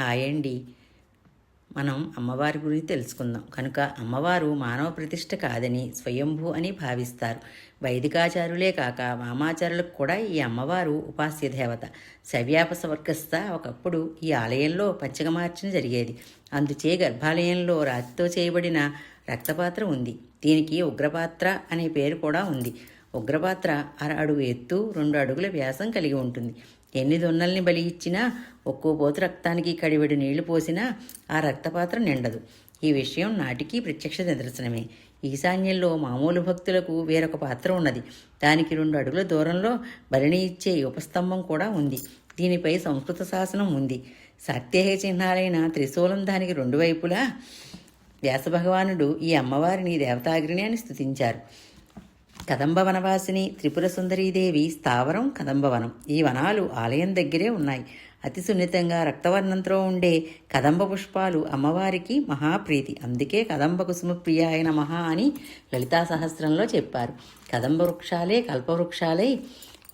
Hi అండి. మనం అమ్మవారి గురించి తెలుసుకుందాం. కనుక అమ్మవారు మానవ ప్రతిష్ఠ కాదని స్వయంభూ అని భావిస్తారు. వైదికాచారులే కాక వామాచారులకు కూడా ఈ అమ్మవారు ఉపాస్య దేవత. శవ్యాపస వర్గస్థ ఒకప్పుడు ఈ ఆలయంలో పంచకమార్చన జరిగేది. అందుచే గర్భాలయంలో రాతితో చేయబడిన రక్తపాత్ర ఉంది. దీనికి ఉగ్రపాత్ర అనే పేరు కూడా ఉంది. ఉగ్రపాత్ర 1.5 అడుగు ఎత్తు 2 అడుగుల వ్యాసం కలిగి ఉంటుంది. ఎన్ని దొన్నల్ని బలి ఇచ్చినా ఒక్కో పోతు రక్తానికి కడివెడు నీళ్లు పోసినా ఆ రక్తపాత్ర నిండదు. ఈ విషయం నాటికి ప్రత్యక్ష నిదర్శనమే. ఈశాన్యంలో మామూలు భక్తులకు వేరొక పాత్ర ఉన్నది. దానికి 2 అడుగుల దూరంలో బలిని ఇచ్చే ఉపస్తంభం కూడా ఉంది. దీనిపై సంస్కృత శాసనం ఉంది. శాక్తేయ చిహ్నాలైన త్రిశూలం దానికి 2 వైపులా. వ్యాసభగవానుడు ఈ అమ్మవారిని దేవతాగ్ని అని స్తుతించారు. కదంబ వనవాసిని త్రిపుర సుందరీదేవి స్థావరం కదంబవనం. ఈ వనాలు ఆలయం దగ్గరే ఉన్నాయి. అతి సున్నితంగా రక్తవర్ణంతో ఉండే కదంబ పుష్పాలు అమ్మవారికి మహాప్రీతి. అందుకే కదంబ కుసుమ ప్రియాయ నమః అని లలితా సహస్రంలో చెప్పారు. కదంబ వృక్షాలే కల్పవృక్షాలై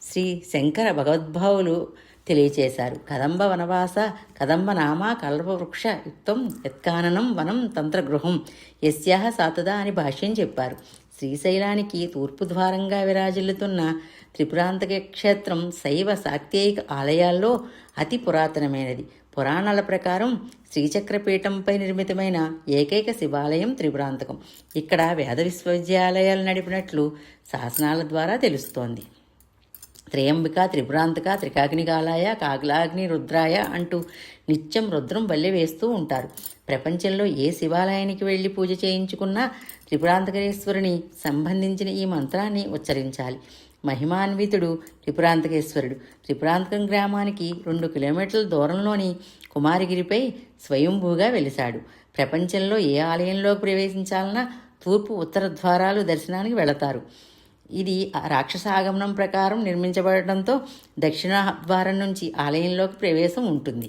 శ్రీ శంకర భగవద్భావులు తెలియచేశారు. కదంబ వనవాస కదంబ నామా కల్పవృక్ష యుక్తం యత్కాననం వనం తంత్రగృహం యస్యాహ సాతదా అని భాష్యం చెప్పారు. శ్రీశైలానికి తూర్పు ద్వారంగా విరాజిల్లుతున్న త్రిపురాంతక క్షేత్రం శైవ శాక్తేయిక ఆలయాల్లో అతి పురాతనమైనది. పురాణాల ప్రకారం శ్రీచక్రపీఠంపై నిర్మితమైన ఏకైక శివాలయం త్రిపురాంతకం. ఇక్కడ వేద విశ్వవిద్యాలయాలు నడిపినట్లు శాసనాల ద్వారా తెలుస్తోంది. త్రయంబిక త్రిపురాంతక త్రికాగ్నికాలాయ కాగ్లాగ్ని రుద్రాయ అంటూ నిత్యం రుద్రం బల్లె వేస్తూ ఉంటారు. ప్రపంచంలో ఏ శివాలయానికి వెళ్ళి పూజ చేయించుకున్నా త్రిపురాంతకేశ్వరుని సంబంధించిన ఈ మంత్రాన్ని ఉచ్చరించాలి. మహిమాన్వితుడు త్రిపురాంతకేశ్వరుడు. త్రిపురాంతకం గ్రామానికి 2 కిలోమీటర్ల దూరంలోని కుమారగిరిపై స్వయంభూగా వెలిశాడు. ప్రపంచంలో ఏ ఆలయంలోకి ప్రవేశించాలన్నా తూర్పు ఉత్తర ద్వారాలు దర్శనానికి వెళతారు. ఇది రాక్షసాగమనం ప్రకారం నిర్మించబడటంతో దక్షిణ ద్వారం నుంచి ఆలయంలోకి ప్రవేశం ఉంటుంది.